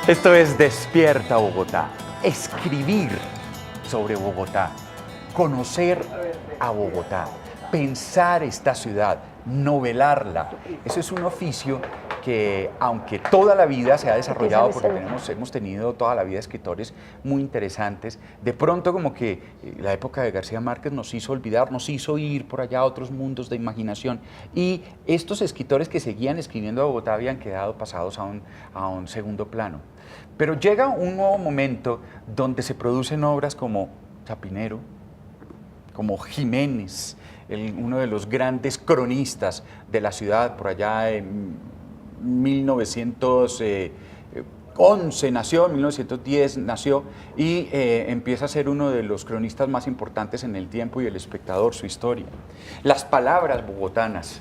Esto es Despierta Bogotá. Escribir sobre Bogotá, conocer a Bogotá, pensar esta ciudad, novelarla. Eso es un oficio que, aunque toda la vida se ha desarrollado, porque hemos tenido toda la vida escritores muy interesantes, de pronto como que la época de García Márquez nos hizo olvidar, nos hizo ir por allá a otros mundos de imaginación, y estos escritores que seguían escribiendo a Bogotá habían quedado pasados a un segundo plano. Pero llega un nuevo momento donde se producen obras como Chapinero, como Jiménez, uno de los grandes cronistas de la ciudad, por allá en 1911 nació, en 1910 nació, y empieza a ser uno de los cronistas más importantes en El Tiempo y El Espectador, su historia. Las palabras bogotanas,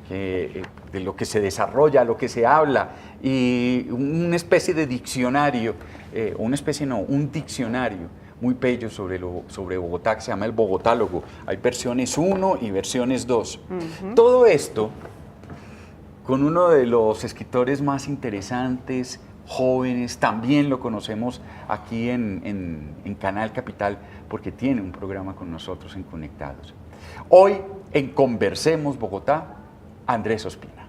de lo que se desarrolla, lo que se habla, y una especie de diccionario, un diccionario muy bello sobre Bogotá, que se llama el Bogotálogo. Hay versiones 1 y versiones 2. Todo esto con uno de los escritores más interesantes, jóvenes, también lo conocemos aquí en Canal Capital, porque tiene un programa con nosotros en Conectados. Hoy, en Conversemos Bogotá, Andrés Ospina.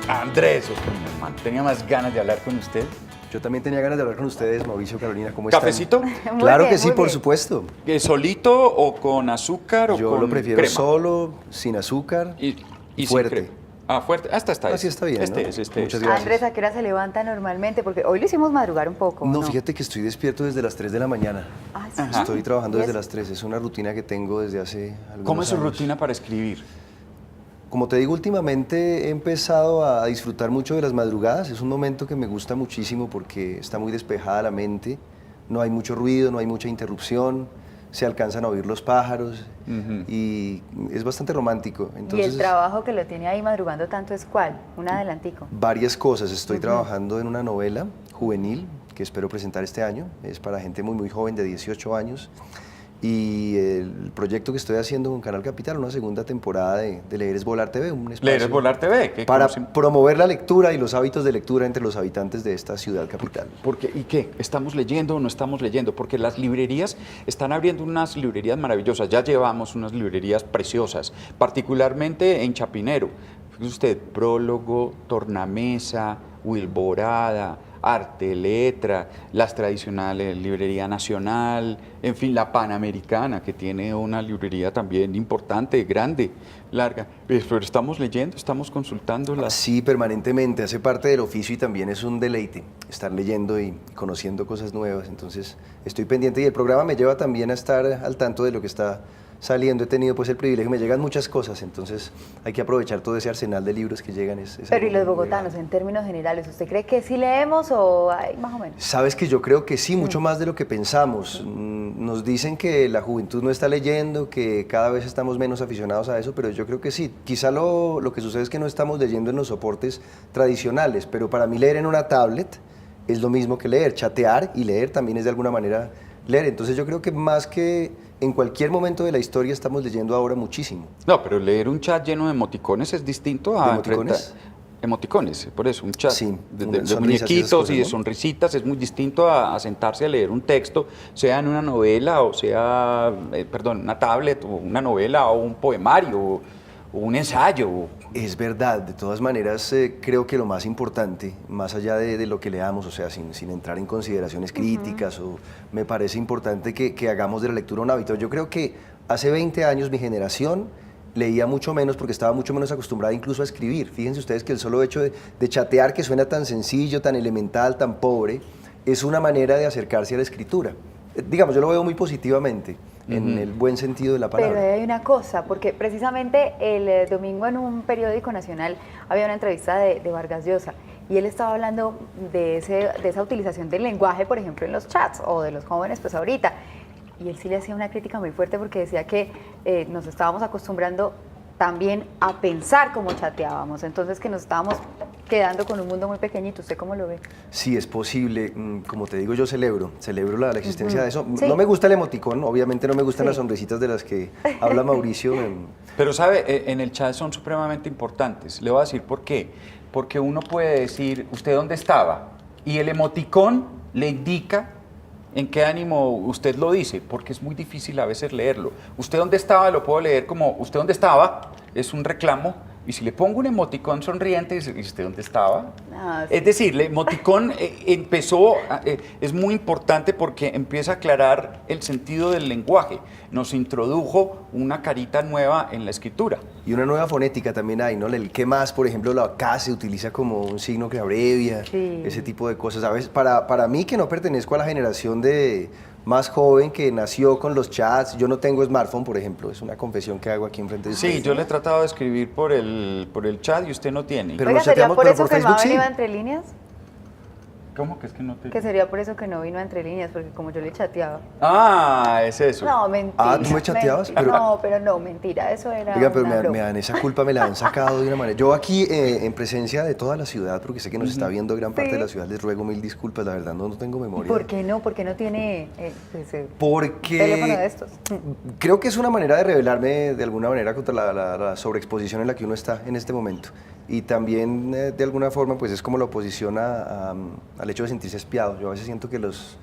Andrés Ospina, hermano. Tenía más ganas de hablar con usted. Yo también tenía ganas de hablar con ustedes, Mauricio, Carolina, ¿cómo están? ¿Cafecito? Claro que sí, por supuesto. ¿Solito o con azúcar o con crema? Yo lo prefiero solo, sin azúcar y fuerte. Sin crema. Ah, fuerte. Hasta está. Así está bien, ¿no? Muchas gracias. Andrés, ¿a qué hora se levanta normalmente? Porque hoy lo hicimos madrugar un poco. No, fíjate que estoy despierto desde las 3 de la mañana. Ah, sí. Estoy trabajando desde las 3. Es una rutina que tengo desde hace algunos años. ¿Cómo es su rutina para escribir? Como te digo, últimamente he empezado a disfrutar mucho de las madrugadas. Es un momento que me gusta muchísimo porque está muy despejada la mente. No hay mucho ruido, no hay mucha interrupción. Se alcanzan a oír los pájaros y es bastante romántico. Entonces, ¿y el trabajo que lo tiene ahí madrugando tanto es cuál? Un adelantico. Varias cosas. Estoy trabajando en una novela juvenil que espero presentar este año. Es para gente muy, muy joven, de 18 años. Y el proyecto que estoy haciendo con Canal Capital, una segunda temporada de Leer es Volar TV, un espacio Leer es Volar TV, para promover la lectura y los hábitos de lectura entre los habitantes de esta ciudad capital. ¿Y qué? ¿Estamos leyendo o no estamos leyendo? Porque las librerías están abriendo unas librerías maravillosas, ya llevamos unas librerías preciosas, particularmente en Chapinero. Fíjese usted, Prólogo, Tornamesa, Wilborada, Arte, Letra, las tradicionales, Librería Nacional, en fin, la Panamericana, que tiene una librería también importante, grande, larga. Pero estamos leyendo, estamos consultando. Sí, permanentemente, hace parte del oficio y también es un deleite estar leyendo y conociendo cosas nuevas. Entonces, estoy pendiente y el programa me lleva también a estar al tanto de lo que está saliendo. He tenido pues el privilegio, me llegan muchas cosas, entonces hay que aprovechar todo ese arsenal de libros que llegan. Pero ¿y los bogotanos en términos generales? ¿Usted cree que sí leemos o hay más o menos? Sabes que yo creo que sí, mucho más de lo que pensamos. Nos dicen que la juventud no está leyendo, que cada vez estamos menos aficionados a eso, pero yo creo que sí. Quizá lo que sucede es que no estamos leyendo en los soportes tradicionales, pero para mí leer en una tablet es lo mismo que leer. Chatear y leer también es de alguna manera leer. Entonces yo creo que más que en cualquier momento de la historia estamos leyendo ahora muchísimo. No, pero leer un chat lleno de emoticones es distinto a... ¿De emoticones? Emoticones, por eso, un chat sí, de muñequitos y de sonrisitas es muy distinto a sentarse a leer un texto, sea en una novela o sea, una tablet o una novela o un poemario o un ensayo. Es verdad, de todas maneras creo que lo más importante, más allá de lo que leamos, o sea, sin entrar en consideraciones críticas, me parece importante que hagamos de la lectura un hábito. Yo creo que hace 20 años mi generación leía mucho menos porque estaba mucho menos acostumbrada incluso a escribir. Fíjense ustedes que el solo hecho de chatear, que suena tan sencillo, tan elemental, tan pobre, es una manera de acercarse a la escritura. Digamos, yo lo veo muy positivamente, en el buen sentido de la palabra. Pero hay una cosa, porque precisamente el domingo en un periódico nacional había una entrevista de Vargas Llosa y él estaba hablando de esa utilización del lenguaje, por ejemplo, en los chats o de los jóvenes, pues ahorita. Y él sí le hacía una crítica muy fuerte porque decía que nos estábamos acostumbrando también a pensar cómo chateábamos, entonces que quedando con un mundo muy pequeñito. ¿Usted cómo lo ve? Sí, es posible. Como te digo, yo celebro la existencia de eso. Sí. No me gusta el emoticón, obviamente no me gustan Sí. las sonrisitas de las que habla Mauricio. Pero sabe, en el chat son supremamente importantes. Le voy a decir por qué. Porque uno puede decir, ¿usted dónde estaba? Y el emoticón le indica en qué ánimo usted lo dice, porque es muy difícil a veces leerlo. ¿Usted dónde estaba? Lo puedo leer como, ¿usted dónde estaba? Es un reclamo. Y si le pongo un emoticón sonriente, dice, ¿y usted dónde estaba? Ah, sí. Es decir, el emoticón empezó, es muy importante porque empieza a aclarar el sentido del lenguaje. Nos introdujo una carita nueva en la escritura. Y una nueva fonética también hay, ¿no? El qué más, por ejemplo, la K se utiliza como un signo que abrevia, Sí. ese tipo de cosas. ¿Sabes? Para mí, que no pertenezco a la generación de más joven que nació con los chats, yo no tengo smartphone, por ejemplo, es una confesión que hago aquí enfrente de Sí, ustedes. yo le he tratado de escribir por el chat y usted no tiene. Pero Oiga, nos ¿sería chateamos, por pero eso por que no Facebook ha sí. venido a Entre Líneas? ¿Cómo que es que no te...? Que sería por eso que no vino a Entre Líneas, porque como yo le chateaba. Ah, es eso. No, mentira. Ah, ¿tú me chateabas? Mentira. Pero no, mentira, eso era Oiga, pero una me broma. dan esa culpa, me la han sacado de una manera. Yo aquí, en presencia de toda la ciudad, porque sé que nos está viendo gran parte Sí. de la ciudad, les ruego mil disculpas, la verdad no tengo ¿Y memoria. por qué no? ¿Por qué no tiene Porque teléfono de estos? creo que es una manera de rebelarme de alguna manera contra la sobreexposición en la que uno está en este momento. Y también, de alguna forma, pues es como la oposición al hecho de sentirse espiado. Yo a veces siento que los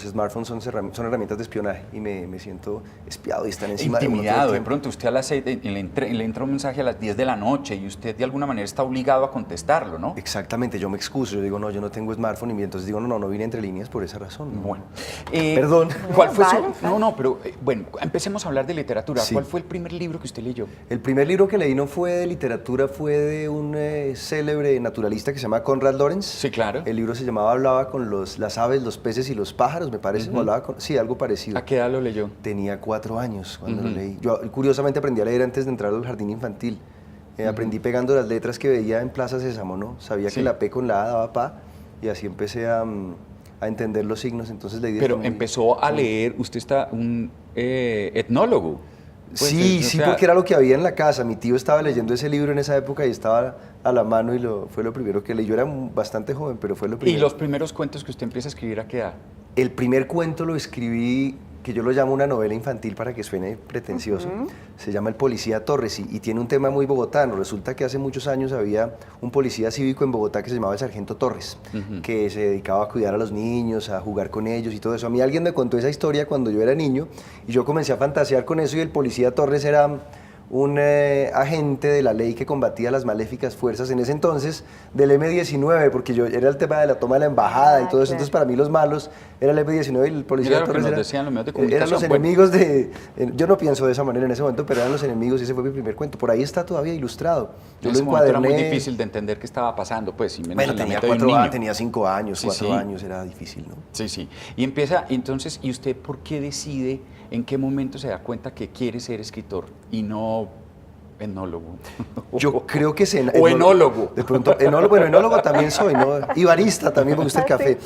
smartphones son herramientas de espionaje y me siento espiado y están encima de uno todo el Intimidado, de tiempo. pronto usted a las 6 le entra un mensaje a las 10 de la noche y usted de alguna manera está obligado a contestarlo, ¿no? Exactamente, yo me excuso, yo digo, no, yo no tengo smartphone y entonces digo, no vine entre líneas por esa razón. ¿no? Bueno. Perdón. ¿Cuál fue Vale, su...? No, pero bueno, empecemos a hablar de literatura. Sí. ¿Cuál fue el primer libro que usted leyó? El primer libro que leí no fue de literatura, fue de un célebre naturalista que se llama Conrad Lorenz. Sí, claro. El libro se llamaba Hablaba con las aves, los peces y los pájaros, me parece. O hablaba sí, algo parecido. ¿A qué edad lo leyó? Tenía 4 años cuando lo leí. Yo curiosamente aprendí a leer antes de entrar al jardín infantil. Aprendí pegando las letras que veía en Plaza Sésamo, ¿no? Sabía Sí. que la P con la A daba pa, y así empecé a entender los signos. Entonces leí desde Pero muy- empezó a leer, usted está un etnólogo. Pues, Sí, o sí, sea, porque era lo que había en la casa. Mi tío estaba leyendo ese libro en esa época y estaba a la mano y fue lo primero que leí. Yo era bastante joven, pero fue lo ¿Y primero. los primeros cuentos que usted empieza a escribir a qué edad? El primer cuento lo escribí, que yo lo llamo una novela infantil para que suene pretencioso. Se llama El Policía Torres y tiene un tema muy bogotano. Resulta que hace muchos años había un policía cívico en Bogotá que se llamaba el Sargento Torres, que se dedicaba a cuidar a los niños, a jugar con ellos y todo eso. A mí alguien me contó esa historia cuando yo era niño y yo comencé a fantasear con eso, y el Policía Torres era un agente de la ley que combatía las maléficas fuerzas en ese entonces del M-19, porque yo era el tema de la toma de la embajada y todo eso. Claro. Entonces para mí los malos era el M-19 y el Policía Era lo que Torres nos decían los medios de eran los comunicación. Bueno. enemigos de... yo no pienso de esa manera en ese momento, pero eran los enemigos y ese fue mi primer cuento. Por ahí está todavía ilustrado. Yo En lo ese momento era muy encuaderné. difícil de entender qué estaba pasando, pues, y menos Bueno, en la tenía mente de un 4 años, niño. tenía 5 años, Sí, 4 sí. años, era difícil, ¿no? Sí, sí. Y empieza, entonces, ¿y usted por qué decide, en qué momento se da cuenta que quiere ser escritor y no enólogo? Yo creo que O enólogo. De pronto, bueno, enólogo también soy, ¿no? Y barista, también me gusta el café.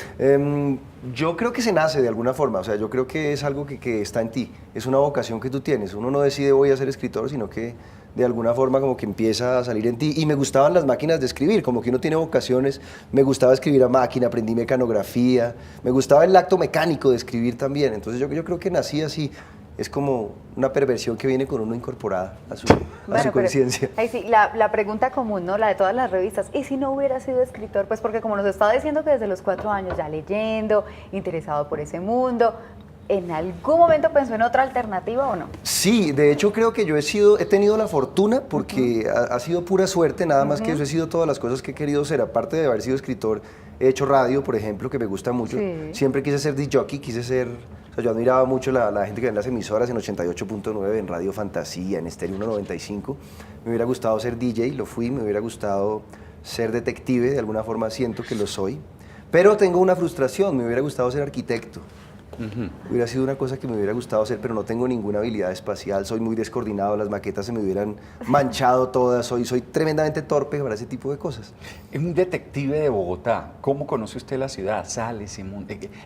Yo creo que se nace de alguna forma, o sea, yo creo que es algo que está en ti, es una vocación que tú tienes. Uno no decide voy a ser escritor, sino que de alguna forma como que empieza a salir en ti. Y me gustaban las máquinas de escribir, como que uno tiene vocaciones, me gustaba escribir a máquina, aprendí mecanografía, me gustaba el acto mecánico de escribir también. Entonces yo creo que nací así. Es como una perversión que viene con uno incorporada a su Bueno, pero conciencia. ahí sí, la pregunta común, ¿no? La de todas las revistas. ¿Y si no hubiera sido escritor? Pues porque como nos estaba diciendo que desde los 4 años ya leyendo, interesado por ese mundo, ¿en algún momento pensó en otra alternativa o no? Sí, de hecho creo que yo he tenido la fortuna, porque ha sido pura suerte, nada más que eso, he sido todas las cosas que he querido ser. Aparte de haber sido escritor, he hecho radio, por ejemplo, que me gusta mucho. Sí. Siempre quise ser disc jockey, yo admiraba mucho la gente que ve en las emisoras en 88.9, en Radio Fantasía, en Estéreo 195. Me hubiera gustado ser DJ, lo fui. Me hubiera gustado ser detective, de alguna forma siento que lo soy. Pero tengo una frustración, me hubiera gustado ser arquitecto. Hubiera sido una cosa que me hubiera gustado hacer, pero no tengo ninguna habilidad espacial, soy muy descoordinado, las maquetas se me hubieran manchado todas, soy tremendamente torpe para ese tipo de cosas. Es un detective de Bogotá. ¿Cómo conoce usted la ciudad? Sale,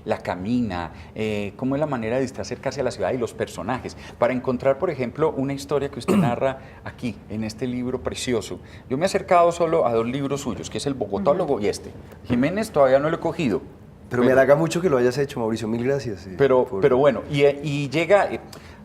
la camina. ¿Cómo es la manera de usted acercarse a la ciudad y los personajes? Para encontrar, por ejemplo, una historia que usted narra aquí, en este libro precioso. Yo me he acercado solo a 2 libros suyos, que es El Bogotólogo y este. Jiménez todavía no lo he cogido. Pero me halaga mucho que lo hayas hecho, Mauricio, mil gracias. Pero bueno, y llega,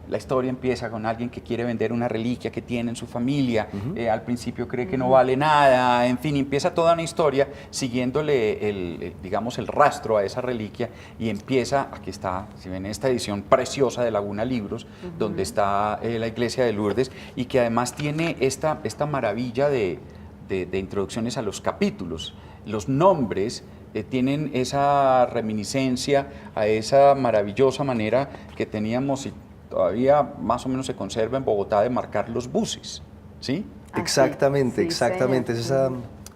la historia empieza con alguien que quiere vender una reliquia que tiene en su familia, al principio cree que no vale nada, en fin, empieza toda una historia siguiéndole digamos, el rastro a esa reliquia y empieza, aquí está, si ven esta edición preciosa de Laguna Libros, donde está la iglesia de Lourdes y que además tiene esta maravilla de introducciones a los capítulos, los nombres tienen esa reminiscencia a esa maravillosa manera que teníamos y todavía más o menos se conserva en Bogotá de marcar los buses, ¿sí? Exactamente, sí, exactamente, es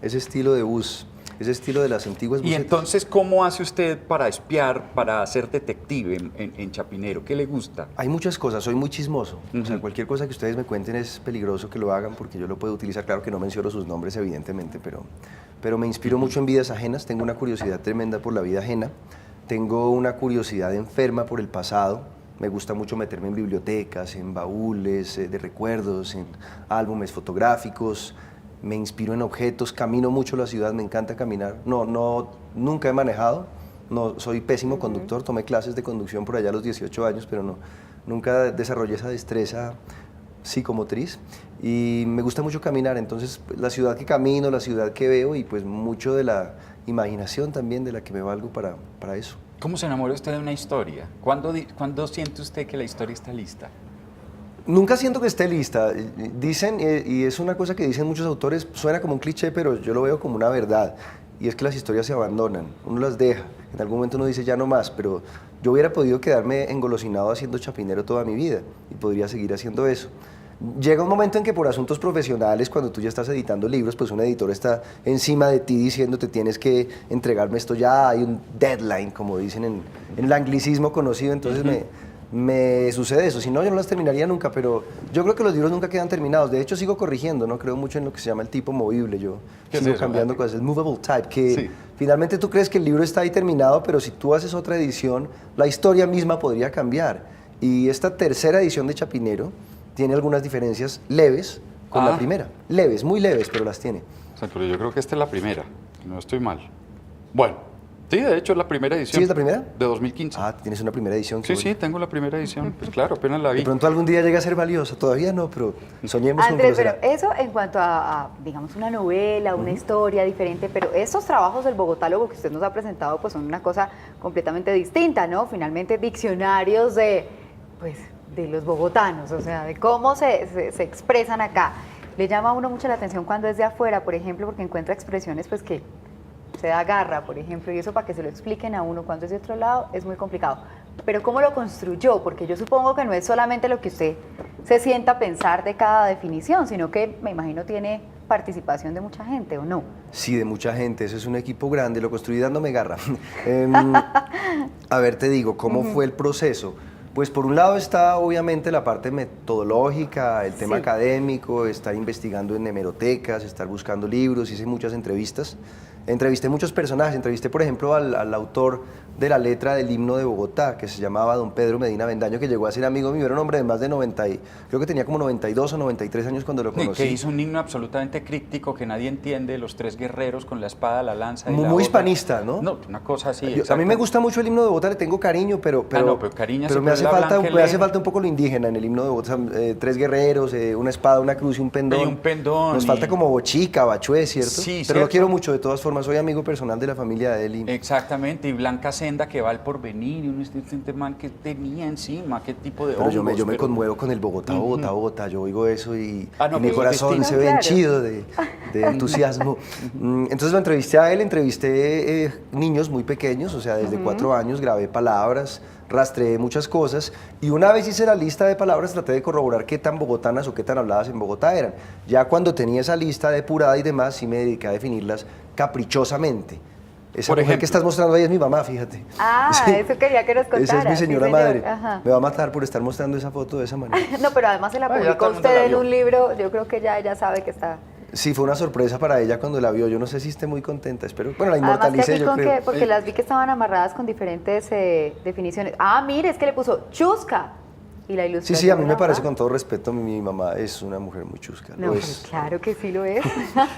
ese estilo de bus, ese estilo de las antiguas Y busetas. entonces, ¿cómo hace usted para espiar, para ser detective en Chapinero? ¿Qué le gusta? Hay muchas cosas, soy muy chismoso, o sea, cualquier cosa que ustedes me cuenten es peligroso que lo hagan porque yo lo puedo utilizar, claro que no menciono sus nombres evidentemente, pero me inspiro mucho en vidas ajenas, tengo una curiosidad tremenda por la vida ajena, tengo una curiosidad enferma por el pasado, me gusta mucho meterme en bibliotecas, en baúles de recuerdos, en álbumes fotográficos, me inspiro en objetos, camino mucho la ciudad, me encanta caminar, nunca he manejado, no, soy pésimo conductor, tomé clases de conducción por allá a los 18 años, pero nunca desarrollé esa destreza psicomotriz y me gusta mucho caminar, entonces la ciudad que camino, la ciudad que veo y pues mucho de la imaginación también de la que me valgo para eso. ¿Cómo se enamora usted de una historia? ¿Cuándo siente usted que la historia está lista? Nunca siento que esté lista. Dicen, y es una cosa que dicen muchos autores, suena como un cliché, pero yo lo veo como una verdad. Y es que las historias se abandonan, uno las deja. En algún momento uno dice ya no más, pero yo hubiera podido quedarme engolosinado haciendo Chapinero toda mi vida y podría seguir haciendo eso. Llega un momento en que por asuntos profesionales, cuando tú ya estás editando libros, pues un editor está encima de ti diciéndote tienes que entregarme esto ya, hay un deadline, como dicen en el anglicismo conocido, entonces me sucede eso, si no yo no las terminaría nunca, pero yo creo que los libros nunca quedan terminados, de hecho sigo corrigiendo, no creo mucho en lo que se llama el tipo movible, yo sigo cambiando cosas, el movable type, que finalmente tú crees que el libro está ahí terminado, pero si tú haces otra edición, la historia misma podría cambiar, y esta tercera edición de Chapinero tiene algunas diferencias leves con la primera, leves, muy leves, pero las tiene. O sea, pero yo creo que esta es la primera, no estoy mal. Bueno, sí, de hecho es la primera edición. ¿Sí es la primera? De 2015. Ah, tienes una primera edición. Sí, tengo la primera edición, pues claro, apenas la vi. De pronto algún día llega a ser valiosa, todavía no, pero soñemos con que Andrés, lo pero será. eso en cuanto a, digamos, una novela, una historia diferente, pero estos trabajos del Bogotálogo que usted nos ha presentado, pues son una cosa completamente distinta, ¿no? Finalmente diccionarios de los bogotanos, o sea, de cómo se expresan acá. Le llama a uno mucho la atención cuando es de afuera, por ejemplo, porque encuentra expresiones pues que se da garra, por ejemplo, y eso para que se lo expliquen a uno cuando es de otro lado es muy complicado. Pero ¿cómo lo construyó? Porque yo supongo que no es solamente lo que usted se sienta a pensar de cada definición, sino que me imagino tiene participación de mucha gente, ¿o no? Sí, de mucha gente, ese es un equipo grande, lo construí dándome garra. A ver, te digo, ¿cómo fue el proceso? Pues por un lado está obviamente la parte metodológica, el tema académico, estar investigando en hemerotecas, estar buscando libros, hice muchas entrevistas. Entrevisté muchos personajes, entrevisté por ejemplo al autor de la letra del himno de Bogotá, que se llamaba don Pedro Medina Avendaño, que llegó a ser amigo mío, era un hombre de más de 90, creo que tenía como 92 o 93 años cuando lo conocí. Que hizo un himno absolutamente críptico que nadie entiende, los 3 guerreros con la espada, la lanza y muy, la muy otra. hispanista, ¿no? No, una cosa así. A mí me gusta mucho el himno de Bogotá, le tengo cariño, pero cariño me hace falta un poco lo indígena en el himno de Bogotá, 3 guerreros, una espada, una cruz y un pendón. Y un pendón. Nos falta como bochica, bachué, ¿cierto? Sí, pero cierto. Lo quiero mucho, de todas formas, soy amigo personal de la familia de él. Exactamente, y Blanca Senda que va al porvenir, y uno este man que tenía encima, qué tipo de Pero hongos, yo me conmuevo con el Bogotá, Bogotá, yo oigo eso y no, mi pero corazón distinto. se ve Claro. henchido de entusiasmo. Entonces lo entrevisté a él, entrevisté niños muy pequeños, o sea, desde 4 años, grabé palabras, rastreé muchas cosas y una vez hice la lista de palabras traté de corroborar qué tan bogotanas o qué tan habladas en Bogotá eran. Ya cuando tenía esa lista depurada y demás, sí me dediqué a definirlas caprichosamente. Esa Por mujer ejemplo. que estás mostrando ahí es mi mamá, fíjate. Ah, Sí. eso quería que nos contara. Esa es mi sí, señora señor. madre. Ajá. Me va a matar por estar mostrando esa foto de esa manera. No, pero además se la Ah, ya publicó todo el mundo usted la en vio. un libro, yo creo que ya ella sabe que está... Sí, fue una sorpresa para ella cuando la vio. Yo no sé si esté muy contenta, espero. Bueno, la Además que inmortalicé, aquí yo con creo. que, porque las vi que estaban amarradas con diferentes definiciones. Ah, mire, es que le puso chusca. Y la Sí, ilustración. sí, a mí de me la parece, mamá. con todo respeto, mi mamá es una mujer muy chusca. No, lo pues es. claro que sí lo es.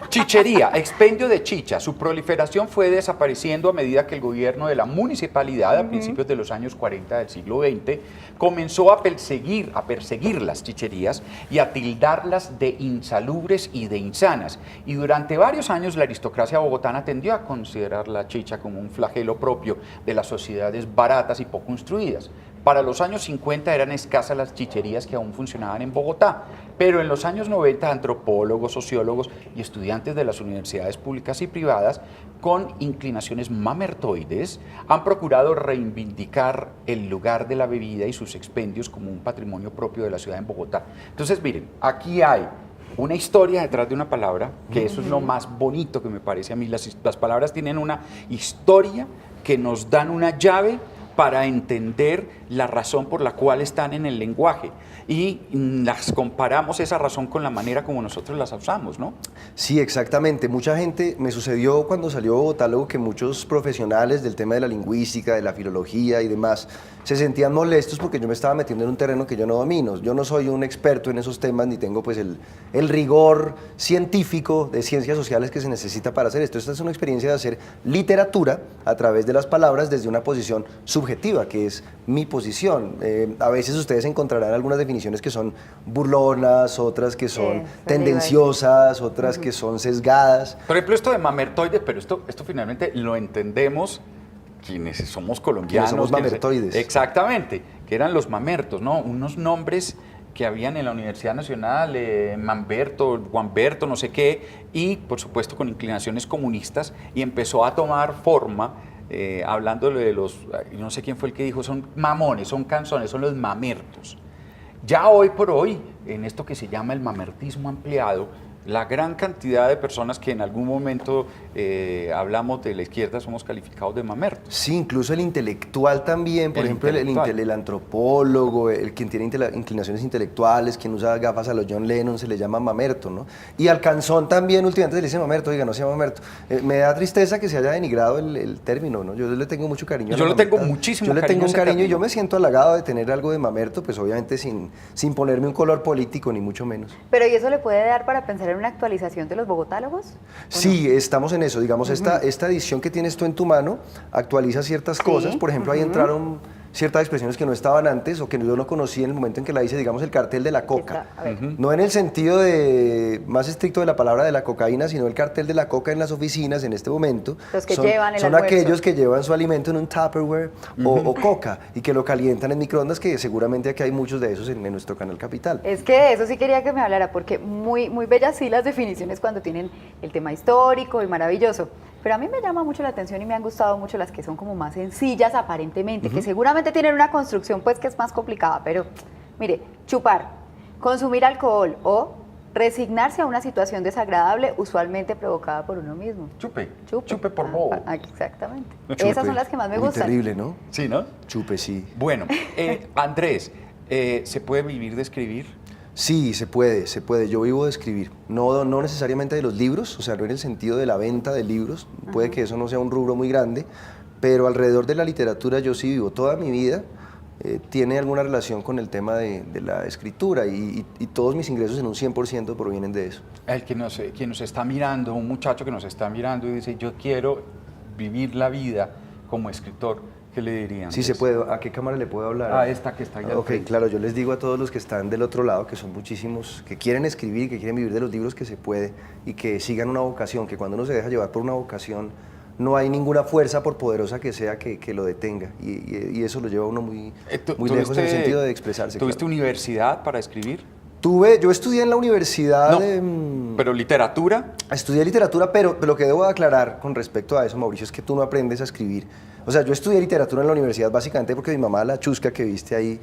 Chichería, expendio de chicha. Su proliferación fue desapareciendo a medida que el gobierno de la municipalidad, a principios de los años 40 del siglo XX, comenzó a perseguir las chicherías y a tildarlas de insalubres y de insanas. Y durante varios años la aristocracia bogotana tendió a considerar la chicha como un flagelo propio de las sociedades baratas y poco instruidas. Para los años 50 eran escasas las chicherías que aún funcionaban en Bogotá, pero en los años 90 antropólogos, sociólogos y estudiantes de las universidades públicas y privadas con inclinaciones mamertoides han procurado reivindicar el lugar de la bebida y sus expendios como un patrimonio propio de la ciudad en Bogotá. Entonces, miren, aquí hay una historia detrás de una palabra, que eso es lo más bonito que me parece a mí. Las palabras tienen una historia que nos dan una llave para entender la razón por la cual están en el lenguaje y las comparamos esa razón con la manera como nosotros las usamos, ¿no? Sí, exactamente. Mucha gente, me sucedió cuando salió Bogotálogo que muchos profesionales del tema de la lingüística, de la filología y demás, se sentían molestos porque yo me estaba metiendo en un terreno que yo no domino. Yo no soy un experto en esos temas ni tengo pues el rigor científico de ciencias sociales que se necesita para hacer esto. Esta es una experiencia de hacer literatura a través de las palabras desde una posición subjetiva, que es mi posición. A veces ustedes encontrarán algunas definiciones que son burlonas, otras que son tendenciosas, otras que son sesgadas. Por ejemplo, esto de mamertoides, pero esto finalmente lo entendemos quienes somos colombianos. Quienes somos mamertoides. Exactamente, que eran los mamertos, ¿no? Unos nombres que habían en la Universidad Nacional, Manberto, Juanberto, no sé qué, y por supuesto con inclinaciones comunistas, y empezó a tomar forma, hablándole de los, no sé quién fue el que dijo, son mamones, son canzones, son los mamertos. Ya hoy por hoy, en esto que se llama el mamertismo ampliado, la gran cantidad de personas que en algún momento hablamos de la izquierda somos calificados de mamertos. Sí, incluso el intelectual también, por El ejemplo, intelectual. el antropólogo, el quien tiene inclinaciones intelectuales, quien usa gafas a los John Lennon, se le llama mamerto, ¿no? Y al canzón también últimamente se le dice mamerto, oiga, no se llama mamerto. Me da tristeza que se haya denigrado el término, ¿no? Yo le tengo mucho cariño. Yo le tengo muchísimo Yo le cariño tengo a un ese cariño y término. yo me siento halagado de tener algo de mamerto, pues obviamente sin ponerme un color político, ni mucho menos. Pero ¿y eso le puede dar para pensar en una actualización de los bogotálogos? Sí, estamos en eso. Digamos, esta edición que tienes tú en tu mano actualiza ciertas cosas. Por ejemplo, ahí entraron ciertas expresiones que no estaban antes o que yo no conocía en el momento en que la hice, digamos, el cartel de la coca. A ver. No en el sentido más estricto de la palabra de la cocaína, sino el cartel de la coca en las oficinas en este momento. Los que llevan el son almuerzo. aquellos que llevan su alimento en un Tupperware o coca y que lo calientan en microondas, que seguramente aquí hay muchos de esos en nuestro canal Capital. Es que de eso sí quería que me hablara, porque muy bellas sí las definiciones cuando tienen el tema histórico y maravilloso. Pero a mí me llama mucho la atención y me han gustado mucho las que son como más sencillas aparentemente, que seguramente tienen una construcción pues que es más complicada, pero mire, chupar, consumir alcohol o resignarse a una situación desagradable usualmente provocada por uno mismo. Chupe por bobo. Exactamente. Chupe. Esas son las que más me Muy gustan. terrible, ¿no? Sí, ¿no? Chupe, sí. Bueno, Andrés, ¿se puede vivir de escribir? Sí, se puede. Yo vivo de escribir. No necesariamente de los libros, o sea, no en el sentido de la venta de libros. Puede que eso no sea un rubro muy grande, pero alrededor de la literatura yo sí vivo. Toda mi vida tiene alguna relación con el tema de la escritura y todos mis ingresos en un 100% provienen de eso. Quien nos está mirando, un muchacho que nos está mirando y dice, yo quiero vivir la vida como escritor, ¿qué le dirían? Sí se puede. ¿A qué cámara le puedo hablar? Ah, esta que está ahí al Ok, frente. claro, yo les digo a todos los que están del otro lado, que son muchísimos, que quieren escribir, que quieren vivir de los libros, que se puede y que sigan una vocación, que cuando uno se deja llevar por una vocación, no hay ninguna fuerza, por poderosa que sea, que lo detenga. Y eso lo lleva a uno muy lejos en el sentido de expresarse. ¿Tuviste claro. universidad para escribir? Yo estudié en la universidad, No, pero literatura. estudié literatura, pero lo que debo aclarar con respecto a eso, Mauricio, es que tú no aprendes a escribir O sea, yo estudié literatura en la universidad básicamente porque mi mamá, la chusca que viste ahí,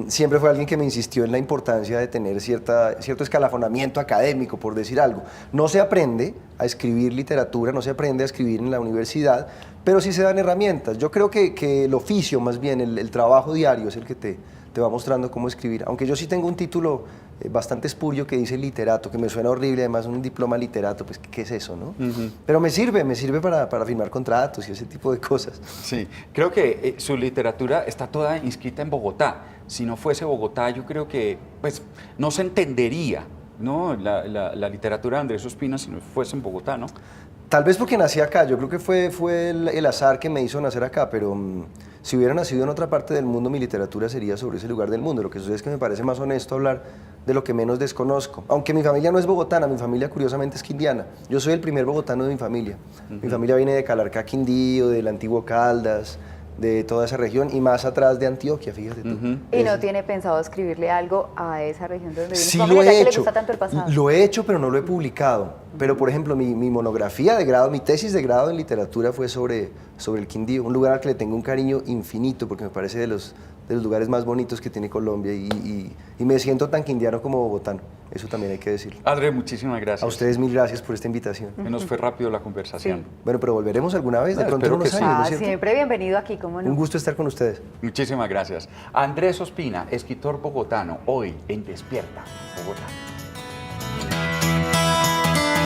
siempre fue alguien que me insistió en la importancia de tener cierto escalafonamiento académico, por decir algo. No se aprende a escribir literatura, no se aprende a escribir en la universidad, pero sí se dan herramientas. Yo creo que el oficio, más bien, el trabajo diario es el que te va mostrando cómo escribir. Aunque yo sí tengo un título bastante espurio que dice literato, que me suena horrible, además un diploma literato, pues ¿qué es eso, no? Pero me sirve para firmar contratos y ese tipo de cosas. Sí, creo que su literatura está toda inscrita en Bogotá. Si no fuese Bogotá, yo creo que pues, no se entendería, ¿no? La literatura de Andrés Ospina si no fuese en Bogotá, ¿no? Tal vez porque nací acá, yo creo que fue el azar que me hizo nacer acá, pero si hubiera nacido en otra parte del mundo, mi literatura sería sobre ese lugar del mundo. Lo que sucede es que me parece más honesto hablar de lo que menos desconozco. Aunque mi familia no es bogotana, mi familia curiosamente es quindiana. Yo soy el primer bogotano de mi familia. Mi familia viene de Calarcá, Quindío, del antiguo Caldas, de toda esa región y más atrás de Antioquia, fíjate tú. ¿Y no tiene pensado escribirle algo a esa región de donde viene Sí su lo familia, ya he que le hecho, gusta tanto el pasado? lo he hecho, pero no lo he publicado. Pero, por ejemplo, mi monografía de grado, mi tesis de grado en literatura fue sobre el Quindío, un lugar al que le tengo un cariño infinito, porque me parece de los lugares más bonitos que tiene Colombia y me siento tan quindiano como bogotano. Eso también hay que decirlo. Andrés, muchísimas gracias. A ustedes mil gracias por esta invitación. Que nos fue rápido la conversación. Sí. Bueno, pero volveremos alguna vez, de No, pronto en espero que unos sí. años, ¿no es Ah, cierto? siempre bienvenido aquí, ¿cómo no? Un gusto estar con ustedes. Muchísimas gracias. Andrés Ospina, escritor bogotano, hoy en Despierta Bogotá.